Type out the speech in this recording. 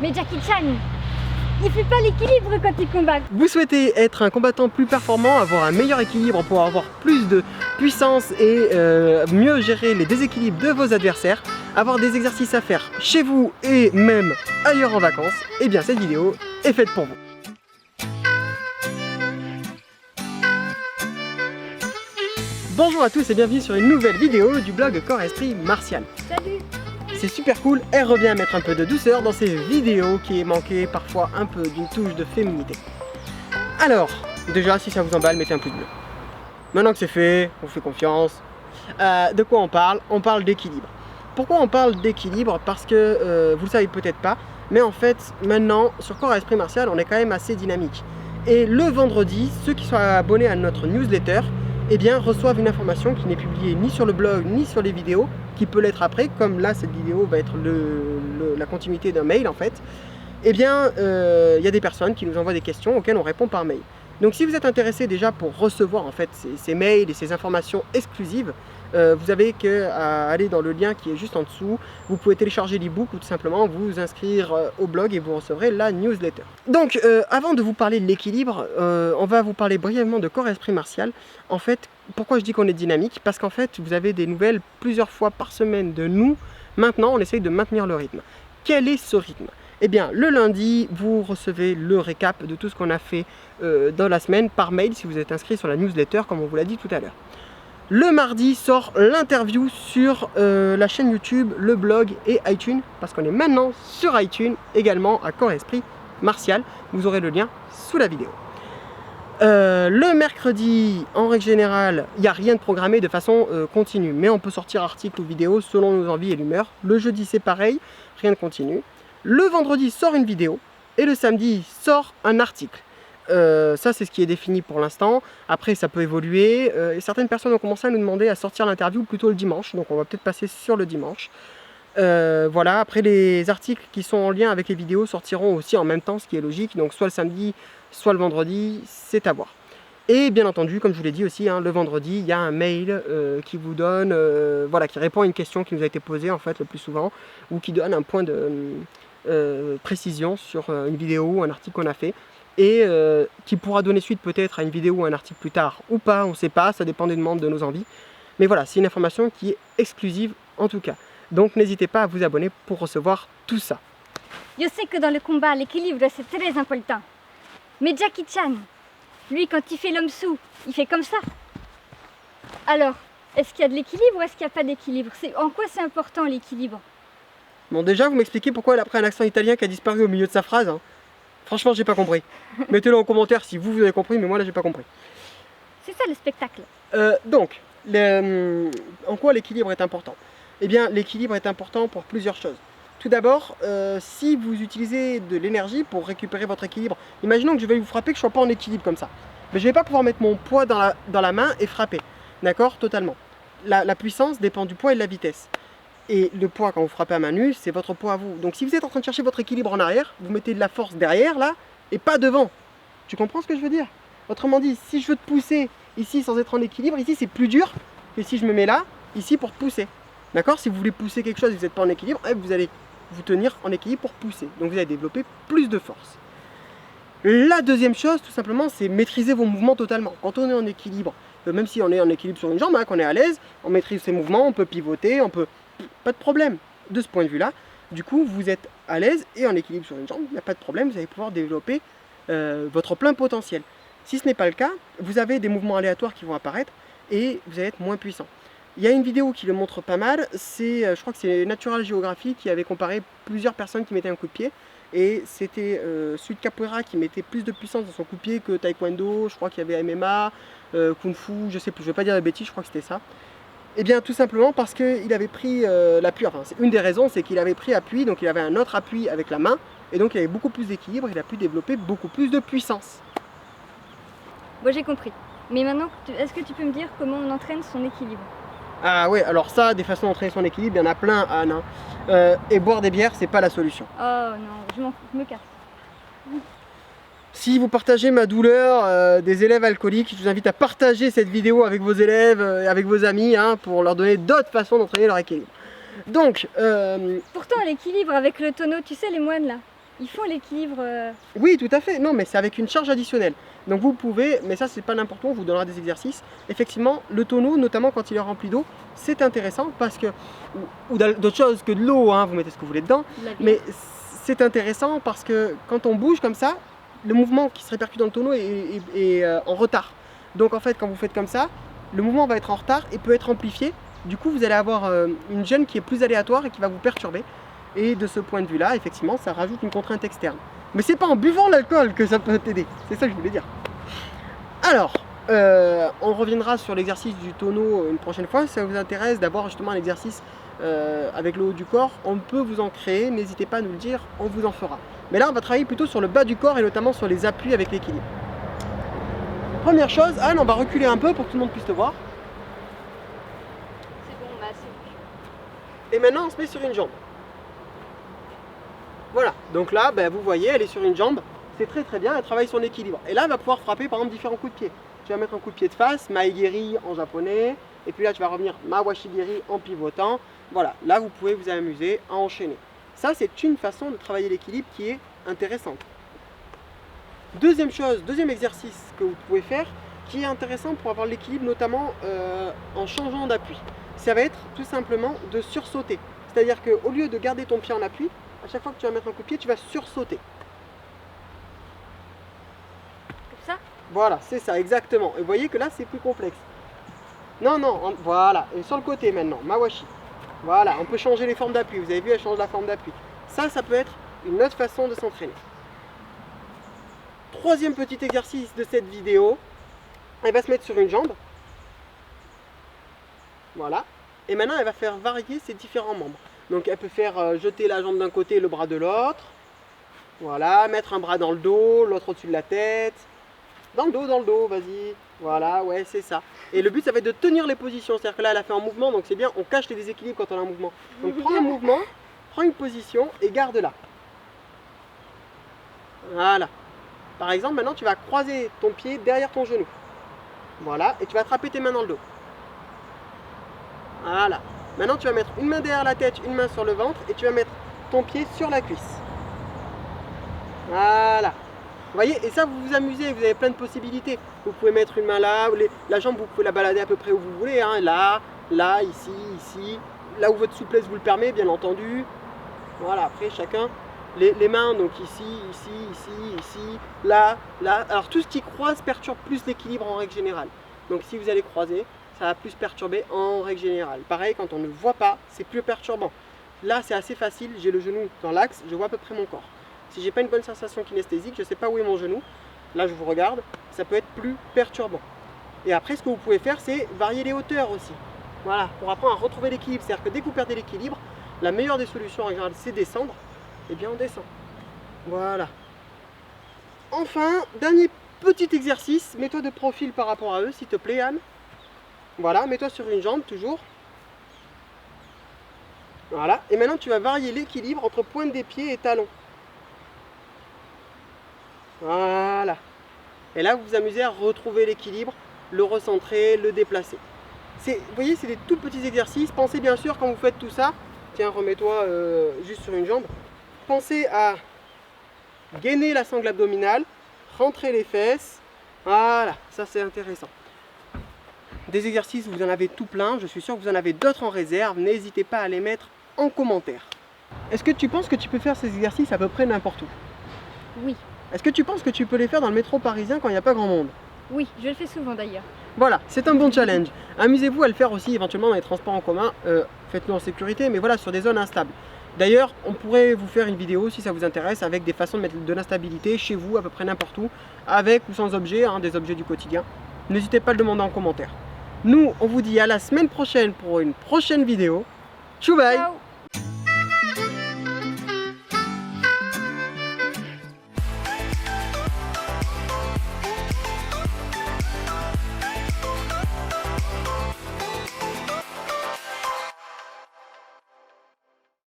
Mais Jackie Chan, il fait pas l'équilibre quand il combat. Vous souhaitez être un combattant plus performant, avoir un meilleur équilibre pour avoir plus de puissance et mieux gérer les déséquilibres de vos adversaires, avoir des exercices à faire chez vous et même ailleurs en vacances, et bien cette vidéo est faite pour vous. Bonjour à tous et bienvenue sur une nouvelle vidéo du blog Corps Esprit Martial. Salut. C'est super cool, elle revient à mettre un peu de douceur dans ces vidéos qui est manqué parfois un peu d'une touche de féminité. Alors, déjà si ça vous emballe, mettez un pouce bleu. Maintenant que c'est fait, on vous fait confiance. De quoi on parle? On parle d'équilibre. Pourquoi on parle d'équilibre? Parce que vous le savez peut-être pas, mais en fait maintenant sur Corps Esprit Martial on est quand même assez dynamique. Et le vendredi, ceux qui sont abonnés à notre newsletter, eh bien, reçoivent une information qui n'est publiée ni sur le blog ni sur les vidéos, qui peut l'être après, comme là cette vidéo va être la continuité d'un mail en fait. Eh bien, il y a des personnes qui nous envoient des questions auxquelles on répond par mail. Donc si vous êtes intéressé déjà pour recevoir en fait ces mails et ces informations exclusives, vous avez qu'à aller dans le lien qui est juste en dessous. Vous pouvez télécharger l'ebook ou tout simplement vous inscrire au blog et vous recevrez la newsletter. Donc avant de vous parler de l'équilibre, on va vous parler brièvement de Corps Esprit Martial. En fait, pourquoi je dis qu'on est dynamique? Parce qu'en fait vous avez des nouvelles plusieurs fois par semaine de nous. Maintenant on essaye de maintenir le rythme. Quel est ce rythme? Eh bien, le lundi, vous recevez le récap de tout ce qu'on a fait dans la semaine par mail si vous êtes inscrit sur la newsletter, comme on vous l'a dit tout à l'heure. Le mardi sort l'interview sur la chaîne YouTube, le blog et iTunes, parce qu'on est maintenant sur iTunes également à Corps Esprit Martial. Vous aurez le lien sous la vidéo. Le mercredi, en règle générale, il n'y a rien de programmé de façon continue, mais on peut sortir articles ou vidéos selon nos envies et l'humeur. Le jeudi, c'est pareil, rien de continu. Le vendredi sort une vidéo et le samedi sort un article. Ça c'est ce qui est défini pour l'instant. Après ça peut évoluer. Et certaines personnes ont commencé à nous demander à sortir l'interview plutôt le dimanche. Donc on va peut-être passer sur le dimanche. Voilà, après les articles qui sont en lien avec les vidéos sortiront aussi en même temps, ce qui est logique. Donc soit le samedi, soit le vendredi, c'est à voir. Et bien entendu, comme je vous l'ai dit aussi, hein, le vendredi, il y a un mail qui vous donne, voilà, qui répond à une question qui nous a été posée en fait le plus souvent, ou qui donne un point de précision sur une vidéo ou un article qu'on a fait, et qui pourra donner suite peut-être à une vidéo ou un article plus tard ou pas, on ne sait pas, ça dépend des demandes de nos envies. Mais voilà, c'est une information qui est exclusive en tout cas. Donc n'hésitez pas à vous abonner pour recevoir tout ça. Je sais que dans le combat, l'équilibre c'est très important. Mais Jackie Chan, lui quand il fait l'homme sous, il fait comme ça. Alors, est-ce qu'il y a de l'équilibre ou est-ce qu'il n'y a pas d'équilibre? En quoi c'est important l'équilibre? Bon, déjà vous m'expliquez pourquoi elle a pris un accent italien qui a disparu au milieu de sa phrase, hein. Franchement j'ai pas compris. Mettez-le en commentaire si vous avez compris, mais moi là j'ai pas compris. C'est ça le spectacle. Donc, en quoi l'équilibre est important? Eh bien l'équilibre est important pour plusieurs choses. Tout d'abord, si vous utilisez de l'énergie pour récupérer votre équilibre, imaginons que je vais vous frapper, que je ne sois pas en équilibre comme ça. Mais je ne vais pas pouvoir mettre mon poids dans la main et frapper. D'accord? Totalement. La puissance dépend du poids et de la vitesse. Et le poids quand vous frappez à main nue, c'est votre poids à vous. Donc si vous êtes en train de chercher votre équilibre en arrière, vous mettez de la force derrière là et pas devant. Tu comprends ce que je veux dire? Autrement dit, si je veux te pousser ici sans être en équilibre, ici c'est plus dur que si je me mets là, ici pour te pousser. D'accord? Si vous voulez pousser quelque chose et vous n'êtes pas en équilibre, vous allez vous tenir en équilibre pour pousser. Donc vous allez développer plus de force. La deuxième chose, tout simplement, c'est maîtriser vos mouvements totalement. Quand on est en équilibre, même si on est en équilibre sur une jambe, hein, qu'on est à l'aise, on maîtrise ses mouvements, on peut pivoter, on peut... Pas de problème de ce point de vue-là. Du coup, vous êtes à l'aise et en équilibre sur une jambe, il n'y a pas de problème, vous allez pouvoir développer votre plein potentiel. Si ce n'est pas le cas, vous avez des mouvements aléatoires qui vont apparaître et vous allez être moins puissant. Il y a une vidéo qui le montre pas mal, je crois que c'est Natural Geography qui avait comparé plusieurs personnes qui mettaient un coup de pied. Et c'était celui de Capoeira qui mettait plus de puissance dans son coup de pied que Taekwondo, je crois qu'il y avait MMA, Kung Fu, je sais plus, je ne vais pas dire la bêtise, je crois que c'était ça. Et bien tout simplement parce qu'il avait pris l'appui, enfin c'est une des raisons, c'est qu'il avait pris appui, donc il avait un autre appui avec la main, et donc il avait beaucoup plus d'équilibre, il a pu développer beaucoup plus de puissance. Bon, j'ai compris. Mais maintenant, est-ce que tu peux me dire comment on entraîne son équilibre? Ah ouais, alors ça, des façons d'entraîner son équilibre, il y en a plein, Anne. Et boire des bières, c'est pas la solution. Oh non, je me casse. Si vous partagez ma douleur des élèves alcooliques, je vous invite à partager cette vidéo avec vos élèves, avec vos amis, hein, pour leur donner d'autres façons d'entraîner leur équilibre. Donc, Pourtant l'équilibre avec le tonneau, tu sais les moines là, Ils font l'équilibre. Oui, tout à fait. Non, mais c'est avec une charge additionnelle. Donc vous pouvez, mais ça c'est pas n'importe où, on vous donnera des exercices. Effectivement, le tonneau, notamment quand il est rempli d'eau, c'est intéressant parce que, ou d'autres choses que de l'eau, hein, vous mettez ce que vous voulez dedans, mais c'est intéressant parce que quand on bouge comme ça, le mouvement qui se répercute dans le tonneau est en retard. Donc en fait, quand vous faites comme ça, le mouvement va être en retard et peut être amplifié. Du coup, vous allez avoir une gêne qui est plus aléatoire et qui va vous perturber. Et de ce point de vue-là, effectivement, ça rajoute une contrainte externe. Mais c'est pas en buvant l'alcool que ça peut t'aider. C'est ça que je voulais dire. Alors, on reviendra sur l'exercice du tonneau une prochaine fois. Si ça vous intéresse d'avoir justement un exercice avec le haut du corps, on peut vous en créer. N'hésitez pas à nous le dire, on vous en fera. Mais là, on va travailler plutôt sur le bas du corps et notamment sur les appuis avec l'équilibre. Première chose, Anne, on va reculer un peu pour que tout le monde puisse te voir. C'est bon, c'est bon. Et maintenant, on se met sur une jambe. Voilà, donc là, ben, vous voyez, elle est sur une jambe, c'est très très bien, elle travaille son équilibre. Et là, elle va pouvoir frapper par exemple différents coups de pied. Tu vas mettre un coup de pied de face, maegiri en japonais, et puis là tu vas revenir mawashigiri en pivotant. Voilà, là vous pouvez vous amuser à enchaîner. Ça, c'est une façon de travailler l'équilibre qui est intéressante. Deuxième chose, deuxième exercice que vous pouvez faire, qui est intéressant pour avoir l'équilibre, notamment en changeant d'appui. Ça va être tout simplement de sursauter. C'est-à-dire qu'au lieu de garder ton pied en appui, à chaque fois que tu vas mettre un coup de pied, tu vas sursauter. Comme ça? Voilà, c'est ça, exactement. Et vous voyez que là, c'est plus complexe. Non, non, voilà. Et sur le côté maintenant, mawashi. Voilà, on peut changer les formes d'appui. Vous avez vu, elle change la forme d'appui. Ça peut être une autre façon de s'entraîner. Troisième petit exercice de cette vidéo. Elle va se mettre sur une jambe. Voilà. Et maintenant, elle va faire varier ses différents membres. Donc elle peut faire jeter la jambe d'un côté et le bras de l'autre. Voilà, mettre un bras dans le dos, l'autre au-dessus de la tête. Dans le dos, vas-y. Voilà, ouais, c'est ça. Et le but, ça va être de tenir les positions. C'est-à-dire que là, elle a fait un mouvement, donc c'est bien, on cache les déséquilibres quand on a un mouvement. Donc prends un mouvement, prends une position et garde-la. Voilà. Par exemple, maintenant, tu vas croiser ton pied derrière ton genou. Voilà, et tu vas attraper tes mains dans le dos. Voilà. Maintenant, tu vas mettre une main derrière la tête, une main sur le ventre et tu vas mettre ton pied sur la cuisse. Voilà. Vous voyez, et ça, vous vous amusez, vous avez plein de possibilités. Vous pouvez mettre une main là, la jambe, vous pouvez la balader à peu près où vous voulez. Hein, là, là, ici, ici. Là où votre souplesse vous le permet, bien entendu. Voilà, après, chacun. Les mains, donc ici, ici, ici, ici, là, là. Alors, tout ce qui croise perturbe plus l'équilibre en règle générale. Donc, si vous allez croiser, ça va plus perturber en règle générale. Pareil, quand on ne voit pas, c'est plus perturbant. Là, c'est assez facile, j'ai le genou dans l'axe, je vois à peu près mon corps. Si j'ai pas une bonne sensation kinesthésique, je ne sais pas où est mon genou, là je vous regarde, ça peut être plus perturbant. Et après, ce que vous pouvez faire, c'est varier les hauteurs aussi. Voilà, pour apprendre à retrouver l'équilibre. C'est-à-dire que dès que vous perdez l'équilibre, la meilleure des solutions en général, c'est descendre. Et bien on descend. Voilà. Enfin, dernier petit exercice, mets-toi de profil par rapport à eux, s'il te plaît, Anne. Voilà, mets-toi sur une jambe toujours. Voilà, et maintenant tu vas varier l'équilibre entre pointe des pieds et talons. Voilà. Et là, vous vous amusez à retrouver l'équilibre, le recentrer, le déplacer. Vous voyez, c'est des tout petits exercices. Pensez bien sûr, quand vous faites tout ça, tiens, remets-toi juste sur une jambe. Pensez à gainer la sangle abdominale, rentrer les fesses. Voilà, ça c'est intéressant. Des exercices, vous en avez tout plein. Je suis sûr que vous en avez d'autres en réserve. N'hésitez pas à les mettre en commentaire. Est-ce que tu penses que tu peux faire ces exercices à peu près n'importe où? Oui. Est-ce que tu penses que tu peux les faire dans le métro parisien quand il n'y a pas grand monde? Oui, je le fais souvent d'ailleurs. Voilà, c'est un bon challenge. Amusez-vous à le faire aussi éventuellement dans les transports en commun. Faites-le en sécurité, mais voilà, sur des zones instables. D'ailleurs, on pourrait vous faire une vidéo si ça vous intéresse avec des façons de mettre de l'instabilité chez vous, à peu près n'importe où, avec ou sans objet, hein, des objets du quotidien. N'hésitez pas à le demander en commentaire. Nous, on vous dit à la semaine prochaine pour une prochaine vidéo. Tchou bye! Ciao.